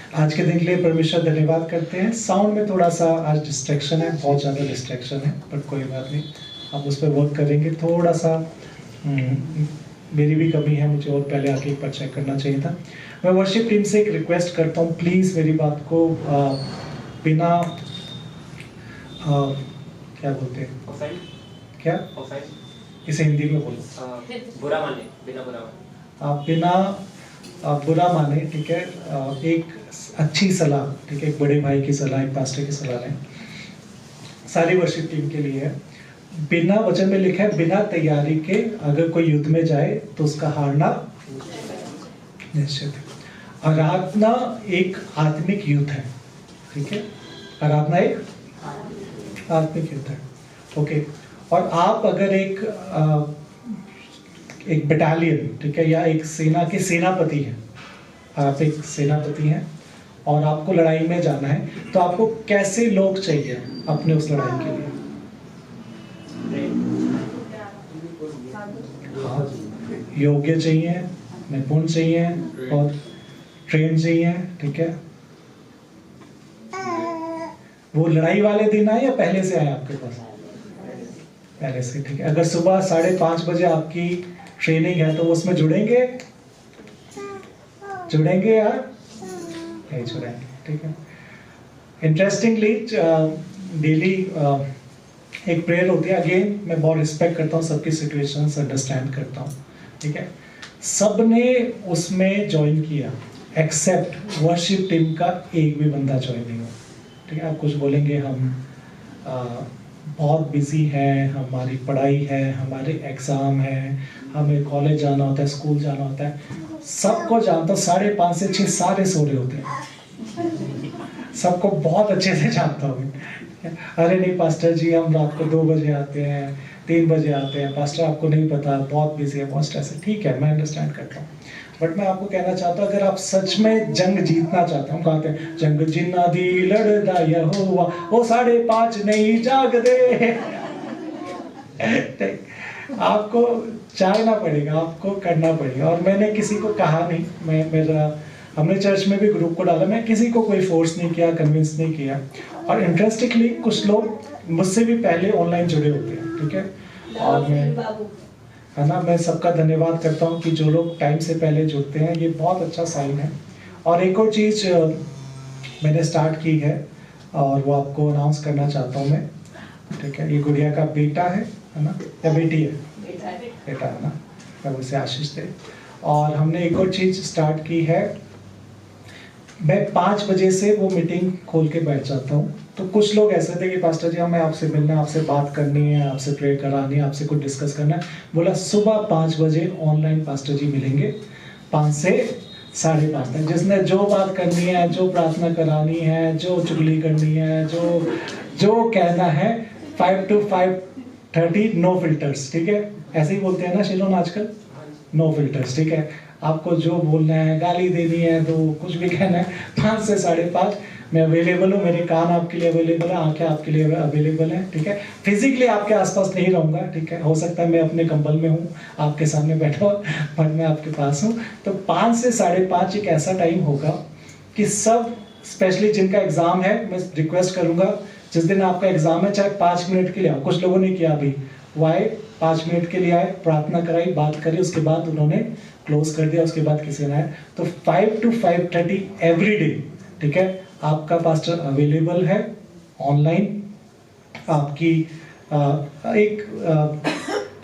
आज के दिन के लिए परमेश्वर धन्यवाद करते हैं। साउंड में थोड़ा सा आज डिस्ट्रैक्शन है, बहुत ज़्यादा डिस्ट्रैक्शन है, बट कोई बात नहीं, आप उस पर वर्क करेंगे। थोड़ा सा मेरी भी कमी है, मुझे और पहले आके एक बार चेक करना चाहिए था। मैं वर्शिप टीम से एक रिक्वेस्ट करता हूँ, प्लीज़ मेरी बात को बिना क्या बोलते हैं, क्या इसे हिंदी में बोलो, बुरा माने, बिना बुरा माने, आप बिना बुरा माने, ठीक है, एक अच्छी सलाह, ठीक है, एक बड़े भाई की सलाह, एक पास्टर की सलाह लें। सारी वर्शिप टीम के लिए है। बिना, वचन में लिखा है, बिना तैयारी के अगर कोई युद्ध में जाए तो उसका हारना निश्चित है। आराधना एक आत्मिक युद्ध है, ठीक है, आराधना एक आत्मिक युद्ध है, ओके। और आप अगर एक बटालियन, ठीक है, या एक सेना के सेनापति हैं, आप एक सेनापति हैं और आपको लड़ाई में जाना है, तो आपको कैसे लोग चाहिए अपने उस लड़ाई के लिए? हाँ, योग्य चाहिए, निपुण चाहिए और ट्रेन चाहिए, ठीक है। वो लड़ाई वाले दिन आए या पहले से आए आपके पास? पहले से, ठीक है। अगर सुबह 5:30 बजे आपकी ट्रेनिंग है तो उसमें जुड़ेंगे यार? नहीं जुड़ेंगे, ठीक है। इंटरेस्टिंगली डेली एक प्रेयर होती है। अगेन मैं बहुत रिस्पेक्ट करता हूँ सबकी सिचुएशंस, अंडरस्टैंड करता हूँ, ठीक है। सबने उसमें ज्वाइन किया एक्सेप्ट वर्शिप टीम का एक भी बंदा ज्वाइन नहीं हुआ, ठीक है। आप कुछ बोलेंगे, हम बहुत बिजी हैं, हमारी पढ़ाई है, हमारे एग्ज़ाम है, हमें कॉलेज जाना होता है, स्कूल जाना होता है। सबको जानता हूँ, 5:30 से 6 सारे सो रहे होते हैं, सबको बहुत अच्छे से जानता हूँ। अरे नहीं पास्टर जी, हम रात को 2 बजे आते हैं, 3 बजे आते हैं, पास्टर आपको नहीं पता, बहुत बिजी है, बहुत स्ट्रेस है। ठीक है, मैं अंडरस्टैंड करता हूँ, बट मैं आपको कहना चाहता हूँ, अगर आप सच में जंग जीतना चाहते हो, कहते हैं जंग जिन्ना दी लड़दा यहोवा, वो 5:30 नहीं जाग दे। आपको चाहना पड़ेगा, आपको करना पड़ेगा। और मैंने किसी को कहा नहीं, हमने चर्च में भी ग्रुप को डाला, मैं किसी को कोई फोर्स नहीं किया, कन्विंस नहीं किया। और इंटरेस्टिंगली कुछ लोग मुझसे भी पहले ऑनलाइन जुड़े होते हैं, ठीक है। और मैं, है ना, मैं सबका धन्यवाद करता हूँ कि जो लोग टाइम से पहले जुड़ते हैं, ये बहुत अच्छा साइन है। और एक और चीज़ मैंने स्टार्ट की है और वो आपको अनाउंस करना चाहता हूँ मैं, ठीक है। ये गुड़िया का बेटा है ना, या बेटी है? बेटा है ना, मैं उसे आशीष दे। और हमने एक और चीज़ स्टार्ट की है, मैं 5 बजे से वो मीटिंग खोल के बैठ जाता हूँ। तो कुछ लोग ऐसे थे कि पास्टर जी हमें आपसे मिलना है, आपसे बात करनी है, आपसे प्रे करानी है, आपसे कुछ डिस्कस करना है। बोला सुबह 5 बजे ऑनलाइन पास्टर जी मिलेंगे, 5 से 5:30 तक। जिसने जो बात करनी है, जो प्रार्थना करानी है, जो चुगली करनी है, जो कहना है, 5 to 5:30 नो फिल्टर्स, ठीक है। ऐसे ही बोलते हैं ना शिलोन आजकल, नो फिल्टर्स, ठीक है। आपको जो बोलना है, गाली देनी है, तो कुछ भी कहना है, 5 से 5:30 मैं अवेलेबल हूँ। मेरे कान आपके लिए अवेलेबल है, आंखें आपके लिए अवेलेबल है, ठीक है। फिजिकली आपके आसपास नहीं रहूँगा, ठीक है। हो सकता है मैं अपने कंबल में हूँ, आपके सामने बैठा हूँ, पर मैं आपके पास हूँ। तो 5 से 5:30 एक ऐसा टाइम होगा कि सब, स्पेशली जिनका एग्ज़ाम है, मैं रिक्वेस्ट करूँगा, जिस दिन आपका एग्ज़ाम है, चाहे 5 मिनट के लिए आओ। कुछ लोगों ने किया अभी, वो आए 5 मिनट के लिए आए, प्रार्थना कराई, बात करी, उसके बाद उन्होंने क्लोज कर दिया, उसके बाद किसी ने आया। तो 5 to 5:30 एवरी डे, ठीक है, आपका पास्टर अवेलेबल है ऑनलाइन। आपकी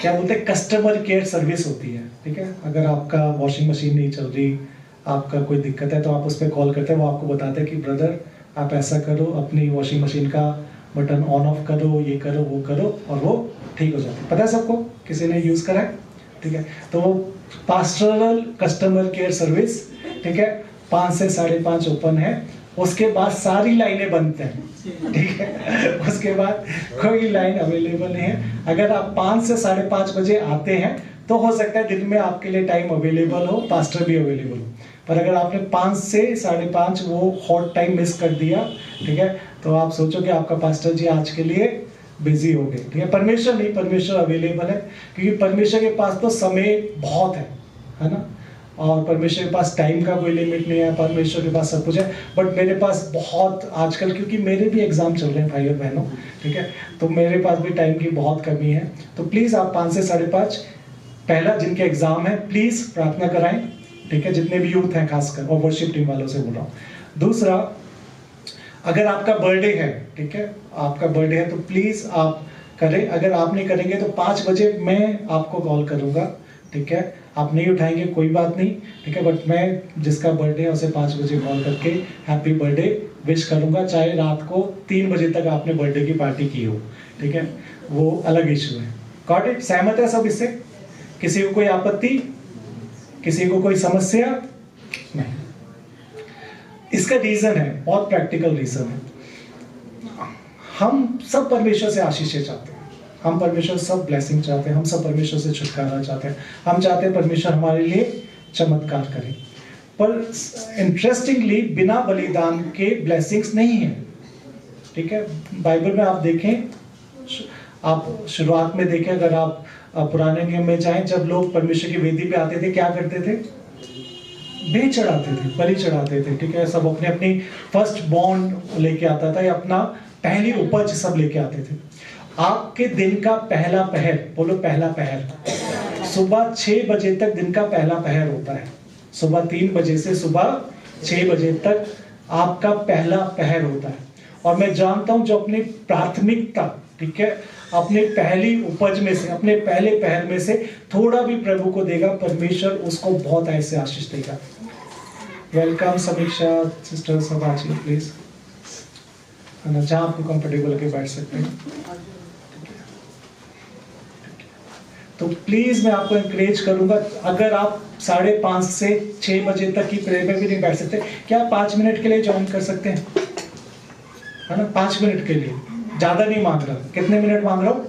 क्या बोलते हैं, कस्टमर केयर सर्विस होती है, ठीक है। अगर आपका वॉशिंग मशीन नहीं चल रही, आपका कोई दिक्कत है, तो आप उस पर कॉल करते हैं, वो आपको बताते हैं कि ब्रदर आप ऐसा करो, अपनी वॉशिंग मशीन का बटन ऑन ऑफ करो, ये करो, वो करो, और वो ठीक हो जाती है। पता है सबको, किसी ने यूज़ करा है, ठीक है। तो वो पास्टरल कस्टमर केयर सर्विस, ठीक है, 5 से 5:30 ओपन है। उसके बाद सारी लाइनें बंद हैं, ठीक है। उसके बाद कोई लाइन अवेलेबल नहीं है। अगर आप 5 से 5:30 बजे आते हैं तो हो सकता है दिन में आपके लिए टाइम अवेलेबल हो, पास्टर भी अवेलेबल हो। पर अगर आपने 5 से 5:30 वो हॉट टाइम मिस कर दिया, ठीक है, तो आप सोचो कि आपका पास्टर जी आज के लिए बिजी हो गए, ठीक है। परमेश्वर नहीं, परमेश्वर अवेलेबल है, क्योंकि परमेश्वर के पास तो समय बहुत है ना। और परमेश्वर के पास टाइम का कोई लिमिट नहीं है, परमेश्वर के पास सब कुछ है। बट मेरे पास बहुत आजकल, क्योंकि मेरे भी एग्जाम चल रहे हैं भाई और बहनों, ठीक है, तो मेरे पास भी टाइम की बहुत कमी है। तो प्लीज़ आप 5 से 5:30, पहला जिनके एग्जाम है प्लीज़ प्रार्थना कराएं, ठीक है, जितने भी यूथ हैं खासकर, और वर्शिप टीम वालों से बोल रहा हूँ। दूसरा, अगर आपका बर्थडे है, ठीक है, आपका बर्थडे है तो प्लीज़ आप करें। अगर आप नहीं करेंगे तो 5 बजे मैं आपको कॉल करूँगा, ठीक है, आप नहीं उठाएंगे कोई बात नहीं, ठीक है, बट मैं जिसका बर्थडे है उसे 5 बजे कॉल करके हैप्पी बर्थडे विश करूँगा, चाहे रात को 3 बजे तक आपने बर्थडे की पार्टी की हो, ठीक है, वो अलग इशू है। Got it? सहमत है सब इससे? किसी को कोई आपत्ति, किसी को कोई समस्या नहीं? इसका रीजन है, बहुत प्रैक्टिकल रीजन है। हम सब परमेश्वर से आशीषें चाहते हैं, हम परमेश्वर सब ब्लेसिंग चाहते हैं, हम सब परमेश्वर से छुटकारा चाहते हैं, हम चाहते हैं परमेश्वर हमारे लिए चमत्कार करे। पर इंटरेस्टिंगली बिना बलिदान के ब्लेसिंग्स नहीं है, ठीक है। बाइबल में आप देखें, आप शुरुआत में देखें, अगर आप पुराने नियम में जाएं, जब लोग परमेश्वर की वेदी पे आते थे क्या करते थे? भेंट चढ़ाते थे, बलि चढ़ाते थे, ठीक है। सब अपने अपनी फर्स्ट बॉन्ड लेके आता था, या अपना पहली उपज सब लेके आते थे। आपके दिन का पहला पहर, बोलो पहला पहर, सुबह 6 बजे तक दिन का पहला पहर होता है। सुबह 3 बजे से सुबह 6 बजे तक आपका पहला पहर होता है। और मैं जानता हूं जो अपनी प्राथमिकता, ठीक है, अपने पहली उपज में से, अपने पहले पहर में से थोड़ा भी प्रभु को देगा, परमेश्वर उसको बहुत ऐसे आशीष देगा। वेलकम समीक्षा सिस्टर सबाची, प्लीज, जहां आपको कंफर्टेबल के बैठ सकते हैं। तो प्लीज मैं आपको इंकरेज करूंगा, अगर आप 5:30 से 6 बजे तक की प्रेयर में भी नहीं बैठ सकते, क्या 5 मिनट के लिए ज्वाइन कर सकते हैं? है ना, 5 मिनट के लिए, ज्यादा नहीं मांग रहा। कितने मिनट मांग रहा हूँ?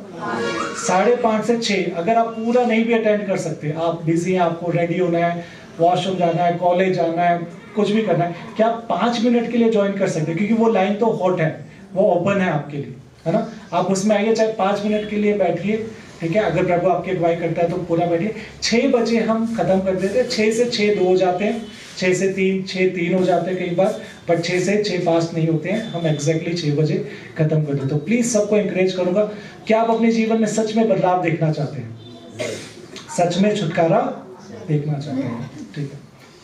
5:30 से 6। अगर आप पूरा नहीं भी अटेंड कर सकते, आप बिजी हैं, आपको रेडी होना है, वॉशरूम जाना है, कॉलेज जाना है, कुछ भी करना है, क्या आप 5 मिनट के लिए ज्वाइन कर सकते हैं? क्योंकि वो लाइन तो हॉट है, वो ओपन है आपके लिए, है ना। आप उसमें आइए, चाहे 5 मिनट के लिए बैठिए, ठीक है। अगर प्रभु आपकी अगुवाई करता है तो पूरा बैठिए। 6 बजे हम खत्म कर देते हैं, 6 से 6 2 हो जाते हैं, 6 से 3 हो जाते हैं कई बार, बट 6 से 6:05 नहीं होते हैं, हम एग्जैक्टली 6 बजे खत्म कर देते। तो प्लीज सबको इंकरेज करूंगा, क्या आप अपने जीवन में सच में बदलाव देखना चाहते हैं, सच में छुटकारा देखना चाहते हैं, ठीक है,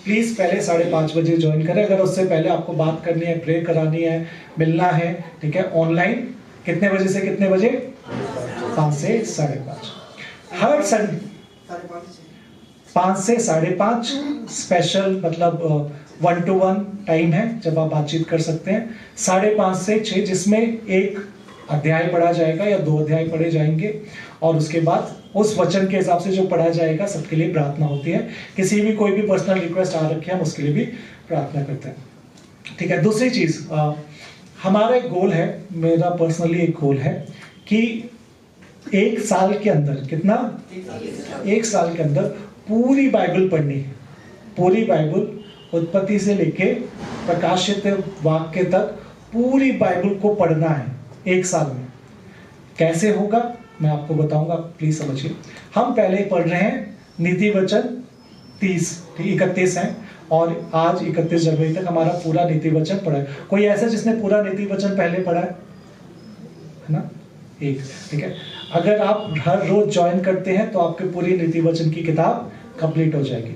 प्लीज पहले 5:30 बजे ज्वाइन करें। अगर उससे पहले आपको बात करनी है, प्रे करानी है, मिलना है, ठीक है, ऑनलाइन कितने बजे से कितने बजे? 5 से 5:30 हर संडे, 5 से 5:30 स्पेशल, मतलब 1-to-1 टाइम है जब आप बातचीत कर सकते हैं। 5:30 से 6 जिसमें एक अध्याय पढ़ा जाएगा या 2 अध्याय पढ़े जाएंगे, और उसके बाद उस वचन के हिसाब से जो पढ़ा जाएगा सबके लिए प्रार्थना होती है। किसी भी कोई भी पर्सनल रिक्वेस्ट आ रखी है, हम उसके लिए भी प्रार्थना करते हैं, ठीक है। दूसरी चीज, हमारा एक गोल है, मेरा पर्सनली एक गोल है कि 1 साल के अंदर, कितना? 1 साल के अंदर पूरी बाइबल पढ़नी है, पूरी बाइबल उत्पत्ति से लेके प्रकाशित वाक्य तक पूरी बाइबल को पढ़ना है 1 साल में। कैसे होगा मैं आपको बताऊंगा, प्लीज समझिए। हम पहले पढ़ रहे हैं नीति वचन 31 है, और आज 31 जनवरी तक हमारा पूरा नीति वचन पढ़ा है। कोई ऐसा जिसने पूरा नीति वचन पहले पढ़ा है ना? एक, ठीक है। अगर आप हर रोज ज्वाइन करते हैं तो आपके पूरी नीति वचन की किताब कंप्लीट हो जाएगी।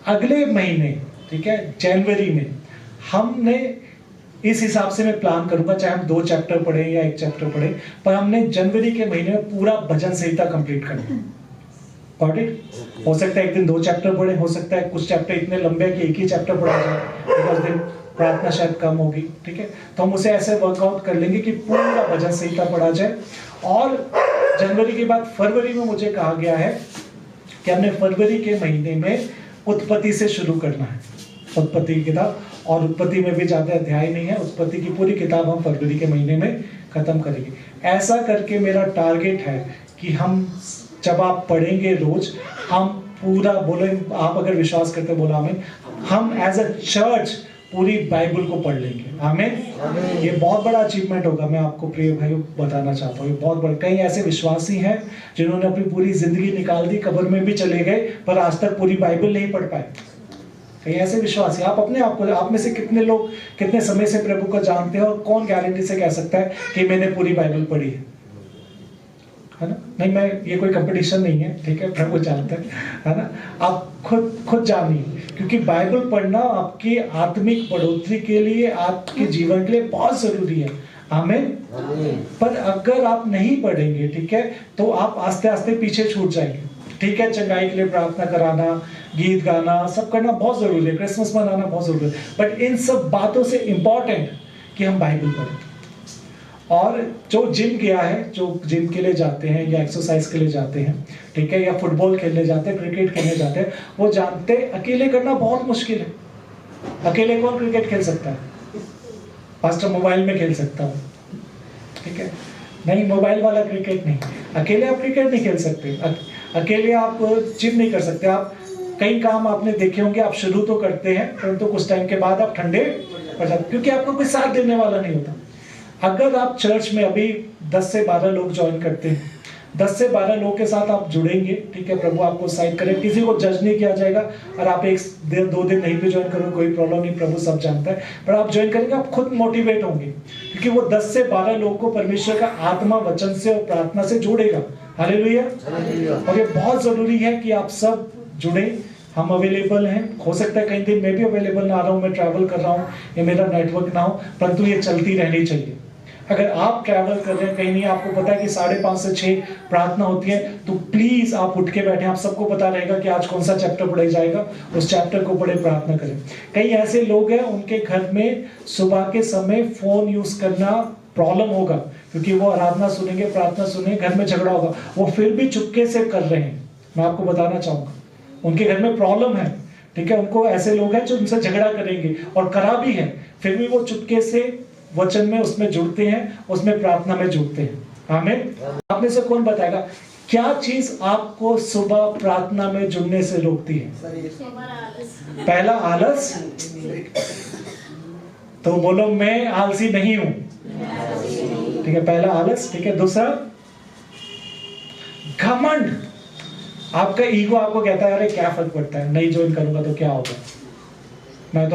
अगले महीने, ठीक है, जनवरी में हमने इस हिसाब से मैं प्लान करूंगा, चाहे हम 2 चैप्टर पढ़े या 1 चैप्टर पढ़े, पर हमने जनवरी के महीने में पूरा भजन संहिता कंप्लीट करना है। Got it? हो सकता है एक दिन 2 चैप्टर पढ़े, हो सकता है कुछ चैप्टर इतने लंबे कि एक ही चैप्टर पढ़ा जाए, उस दिन प्रार्थना शायद कम होगी, ठीक है। तो हम उसे ऐसे वर्कआउट कर लेंगे कि पूरा भजन संहिता पढ़ा जाए। और जनवरी के बाद फरवरी में मुझे कहा गया है कि हमने फरवरी के महीने में उत्पत्ति से शुरू करना है, उत्पत्ति की किताब, और उत्पत्ति में भी ज्यादा अध्याय नहीं है, उत्पत्ति की पूरी किताब हम फरवरी के महीने में खत्म करेंगे। ऐसा करके मेरा टारगेट है कि हम, जब आप पढ़ेंगे रोज, हम पूरा, बोलो आप अगर विश्वास करते बोला हमें, हम एज अ चर्च पूरी बाइबल को पढ़ लेंगे। आमीन। ये बहुत बड़ा अचीवमेंट होगा। मैं आपको प्रिय भाई बताना चाहता हूँ, ये बहुत बड़ा। कई ऐसे विश्वासी हैं जिन्होंने अपनी पूरी जिंदगी निकाल दी, कब्र में भी चले गए, पर आज तक पूरी बाइबल नहीं पढ़ पाए। कई ऐसे विश्वासी, आप अपने आप को, आप में से कितने लोग कितने समय से प्रभु को जानते हैं और कौन गारंटी से कह सकता है कि मैंने पूरी बाइबल पढ़ी है ना? नहीं, मैं, ये कोई कंपटीशन नहीं है, ठीक है, प्रभु जानता है ना? आप खुद जानिए, क्योंकि बाइबल पढ़ना आपकी आत्मिक बढ़ोतरी के लिए, आपके जीवन के लिए बहुत जरूरी है। आमीन। पर अगर आप नहीं पढ़ेंगे, ठीक है, तो आप आस्ते आस्ते पीछे छूट जाएंगे। ठीक है, चंगाई के लिए प्रार्थना कराना, गीत गाना, सब करना बहुत जरूरी है, क्रिसमस मनाना बहुत जरूरी है, बट इन सब बातों से इंपॉर्टेंट कि हम बाइबल पढ़ें। और जो जिम गया है, जो जिम के लिए जाते हैं या एक्सरसाइज के लिए जाते हैं, ठीक है, या फुटबॉल खेलने जाते हैं, क्रिकेट खेलने जाते हैं, वो जानते हैं अकेले करना बहुत मुश्किल है। अकेले कौन क्रिकेट खेल सकता है? पास्टर मोबाइल में खेल सकता हूँ, ठीक है, नहीं, मोबाइल वाला क्रिकेट नहीं। अकेले आप क्रिकेट नहीं खेल सकते, अकेले आप जिम नहीं कर सकते। आप कई काम आपने देखे होंगे, आप शुरू तो करते हैं, परंतु कुछ टाइम के बाद आप ठंडे पड़ जाते, क्योंकि आपको कोई साथ देने वाला नहीं होता। अगर आप चर्च में अभी 10 से 12 लोग ज्वाइन करते हैं, 10 से 12 लोगों के साथ आप जुड़ेंगे, ठीक है, प्रभु आपको साइड करे, किसी को जज नहीं किया जाएगा। और आप 1-2 दिन नहीं भी ज्वाइन करो, कोई प्रॉब्लम नहीं, प्रभु सब जानता है, पर आप ज्वाइन करेंगे, आप खुद मोटिवेट होंगे, क्योंकि वो 10 से 12 लोगों को परमेश्वर का आत्मा वचन से और प्रार्थना से जोड़ेगा। हालेलुया। और ये बहुत जरूरी है कि आप सब जुड़े। हम अवेलेबल हैं, हो सकता है कई दिन मैं भी अवेलेबल ना आ रहा हूँ, मैं ट्रैवल कर रहा हूँ, ये मेरा नेटवर्क ना हो, परंतु ये चलती रहनी चाहिए। अगर आप ट्रैवल कर रहे हैं कहीं नहीं, आपको पता है कि 5:30 से 6 प्रार्थना होती है, तो प्लीज आप उठ के बैठे। आप सबको पता रहेगा कि आज कौन सा चैप्टर पढ़ा जाएगा, उस चैप्टर को पढ़े, प्रार्थना करें। कई ऐसे लोग हैं, उनके घर में सुबह के समय फोन यूज करना प्रॉब्लम होगा, क्योंकि वो आराधना सुनेंगे, प्रार्थना सुनेंगे, घर में झगड़ा होगा, वो फिर भी चुपके से कर रहे हैं। मैं आपको बताना चाहूंगा, उनके घर में प्रॉब्लम है, ठीक है, उनको ऐसे लोग हैं जो उनसे झगड़ा करेंगे और करा भी है, फिर भी वो चुपके से वचन में उसमें जुड़ते हैं, उसमें प्रार्थना में जुड़ते हैं। आमीन। आप में से कौन बताएगा क्या चीज आपको सुबह प्रार्थना में जुड़ने से रोकती है? पहला आलस, तो बोलो मैं आलसी नहीं हूं, ठीक है, पहला आलस, ठीक है। दूसरा घमंड, आपका ईगो आपको कहता है अरे क्या फर्क पड़ता है, नहीं ज्वाइन करूंगा तो क्या होगा, मैं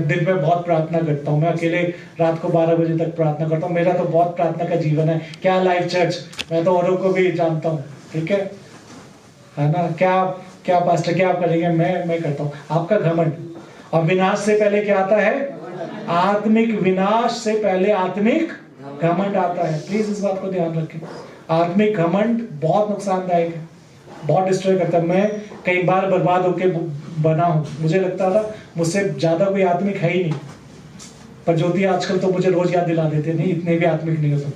दिन में बहुत प्रार्थना करता हूँ, मैं अकेले रात को 12 बजे तक प्रार्थना करता हूँ, मेरा तो बहुत प्रार्थना का जीवन है, क्या लाइफ चर्च, मैं तो औरों को भी जानता हूँ, ठीक है ना, क्या पास्टर क्या आप करेंगे, मैं करता हूँ। आपका घमंड। और विनाश से पहले क्या आता है? आत्मिक विनाश से पहले आत्मिक घमंड आता है। प्लीज इस बात को ध्यान रखें। आत्मिक घमंड बहुत नुकसानदायक है, बहुत डिस्ट्रॉय करता है। मैं कई बार बर्बाद होके बना हूं, मुझे लगता था मुझसे ज्यादा कोई आत्मिक है ही नहीं, पर ज्योति आजकल तो मुझे रोज याद दिला देते, नहीं इतने भी आत्मिक नहीं हो तुम,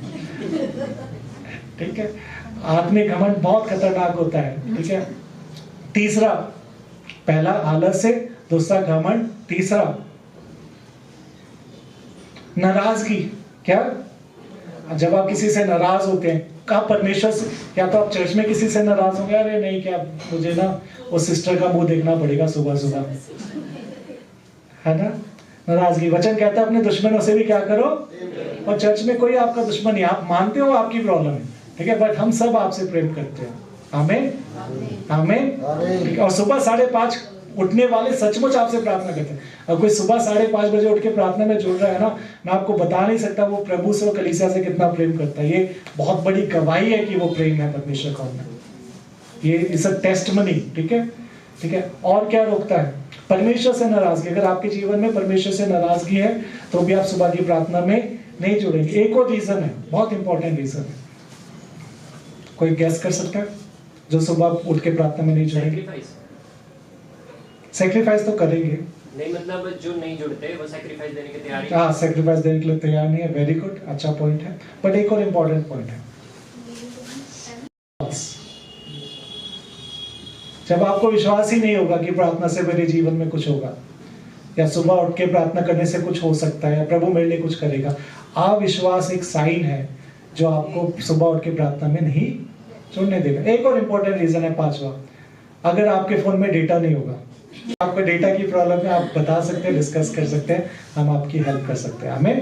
ठीक है। आत्मिक घमंड बहुत खतरनाक होता है, ठीक है। तीसरा, पहला आलस है, दूसरा घमंड, तीसरा नाराजगी। क्या? जब आप किसी से नाराज होते हैं, आप परमेश्वर से, या तो आप चर्च में किसी से नाराज होंगे, अरे नहीं क्या मुझे ना उस सिस्टर का मुंह देखना पड़ेगा सुबह सुबह, है ना, नाराजगी। वचन कहता है अपने दुश्मनों से भी क्या करो, और चर्च में कोई आपका दुश्मन नहीं, आप मानते हो आपकी प्रॉब्लम है, ठीक है, बट हम सब आपसे प्रेम करते हैं। आमीन, आमीन। और सुबह 5:30 उठने वाले सचमुच आपसे प्रार्थना करते हैं। और कोई सुबह 5:30 बजे उठ के प्रार्थना में जुड़ रहा है ना, मैं आपको बता नहीं सकता वो प्रभु से और कलीसिया से कितना प्रेम करता है। ये बहुत बड़ी गवाही है कि वो प्रेम है परमेश्वर का उनमें। ये इस टेस्टमनी, ठीक है, ठीक है। और क्या रोकता है? परमेश्वर से नाराजगी। अगर आपके जीवन में परमेश्वर से नाराजगी है तो भी आप सुबह की प्रार्थना में नहीं जुड़ेंगे। एक और रीजन है, बहुत इंपॉर्टेंट रीजन है, कोई गैस कर सकता है जो सुबह उठ के प्रार्थना में नहीं जुड़ेंगे? सैक्रिफाइस तो करेंगे नहीं, मतलब जो नहीं जुड़ते वो सैक्रिफाइस देने के तैयार हाँ, सैक्रिफाइस देने के लिए तैयार नहीं है। वेरी गुड, अच्छा पॉइंट है। बट एक और इम्पोर्टेंट पॉइंट है, जब आपको विश्वास ही नहीं होगा कि प्रार्थना से मेरे जीवन में कुछ होगा, या सुबह उठ के प्रार्थना करने से कुछ हो सकता है, या प्रभु मेरे लिए कुछ करेगा, अविश्वास एक साइन है जो आपको सुबह उठ के प्रार्थना में नहीं जुड़ने देगा। एक और इम्पोर्टेंट रीजन है, 5वां, अगर आपके फोन में डेटा नहीं होगा, आपको डेटा की प्रॉब्लम है, आप बता सकते हैं, डिस्कस कर सकते हैं, हम आपकी हेल्प कर सकते हैं। आमीन।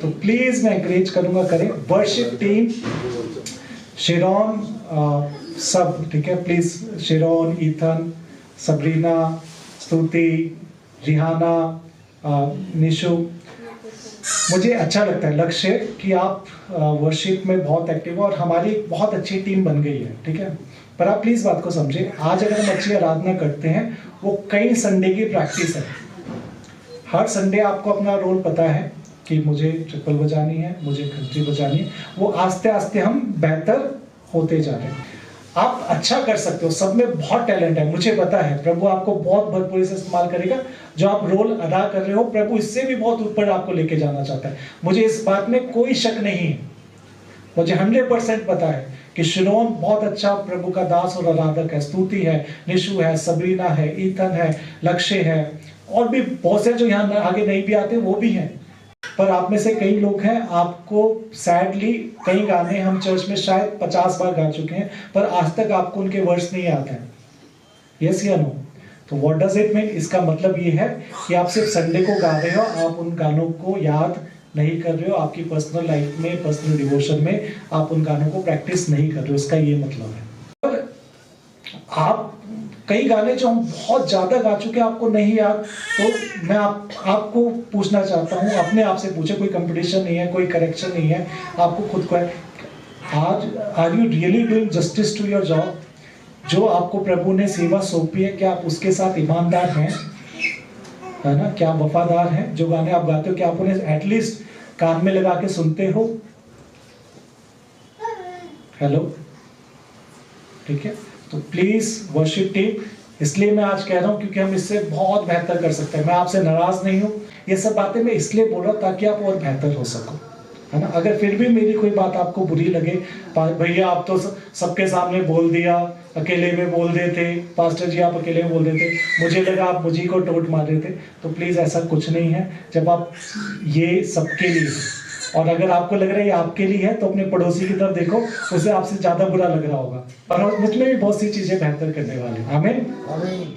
तो प्लीज मैं एनकरेज करूंगा, करें। वर्शिप टीम शिरोन, सब ठीक है, प्लीज शिरोन, ईथन, सबरीना, स्तुति, रिहाना, निशु, मुझे अच्छा लगता है लक्ष्य कि आप वर्शिप में बहुत एक्टिव हो और हमारी बहुत अच्छी टीम बन गई है, ठीक है। पर आप प्लीज बात को समझे, आज अगर हम अच्छी आराधना करते हैं, वो कई संडे की प्रैक्टिस है। हर संडे आपको अपना रोल पता है कि मुझे ट्रिपल बजानी है, मुझे घंटी बजानी है, वो आस्ते आस्ते हम बेहतर होते जा रहे हैं। आप अच्छा कर सकते हो, सब में बहुत टैलेंट है, मुझे पता है। प्रभु आपको बहुत भरपूरी से इस्तेमाल करेगा। जो आप रोल अदा कर रहे हो, प्रभु इससे भी बहुत ऊपर आपको लेके जाना चाहता है। मुझे इस बात में कोई शक नहीं है। मुझे 100% पता है कि शिरोन बहुत अच्छा प्रभु का दास और आराधक है, स्तुति है, निशु है, सबरीना है, ईथन है, लक्ष्य है, और भी बहुत से जो यहाँ आगे नहीं भी आते वो भी हैं। पर आप में से कई लोग हैं, आपको सैडली कई गाने हम चर्च में शायद 50 बार गा चुके हैं, पर आज तक आपको उनके वर्ड्स नहीं आते हैं। यस या नो? तो व्हाट डज इट मीन? इसका मतलब ये है कि आप सिर्फ संडे को गा रहे हो, आप उन गानों को याद नहीं कर रहे हो, आपकी पर्सनल लाइफ में, पर्सनल डिवोशन में आप उन गानों को प्रैक्टिस नहीं कर रहे हो, इसका ये मतलब है। पर आप कई गाने जो हम बहुत ज्यादा गा चुके हैं, आपको नहीं याद, तो मैं आपको पूछना चाहता हूँ, अपने आप से पूछे, कोई कंपटीशन नहीं है, कोई करेक्शन नहीं है, आपको खुद को है, are you really doing justice to your job? जो आपको प्रभु ने सेवा सौंपी है, क्या आप उसके साथ ईमानदार हैं? है ना? क्या वफादार हैं? जो गाने आप गाते हो, क्या आप उन्हें एटलीस्ट कान में लगा के सुनते हो? हेलो, ठीक है। तो प्लीज वर्शिप टीम, इसलिए मैं आज कह रहा हूं क्योंकि हम इससे बहुत बेहतर कर सकते हैं। मैं आपसे नाराज नहीं हूं, ये सब बातें मैं इसलिए बोल रहा हूं ताकि आप और बेहतर हो सको, है ना। अगर फिर भी मेरी कोई बात आपको बुरी लगे, भैया आप तो सबके सामने बोल दिया, अकेले में बोल देते, पास्टर जी आप अकेले में बोल देते, मुझे लगा आप मुझे को टोट मार रहे थे, तो प्लीज ऐसा कुछ नहीं है। जब आप, ये सबके लिए है, और अगर आपको लग रहा है ये आपके लिए है, तो अपने पड़ोसी की तरफ देखो, उसे आपसे ज्यादा बुरा लग रहा होगा, और मुझ में भी बहुत सी चीजें बेहतर करने वाले। आमीन।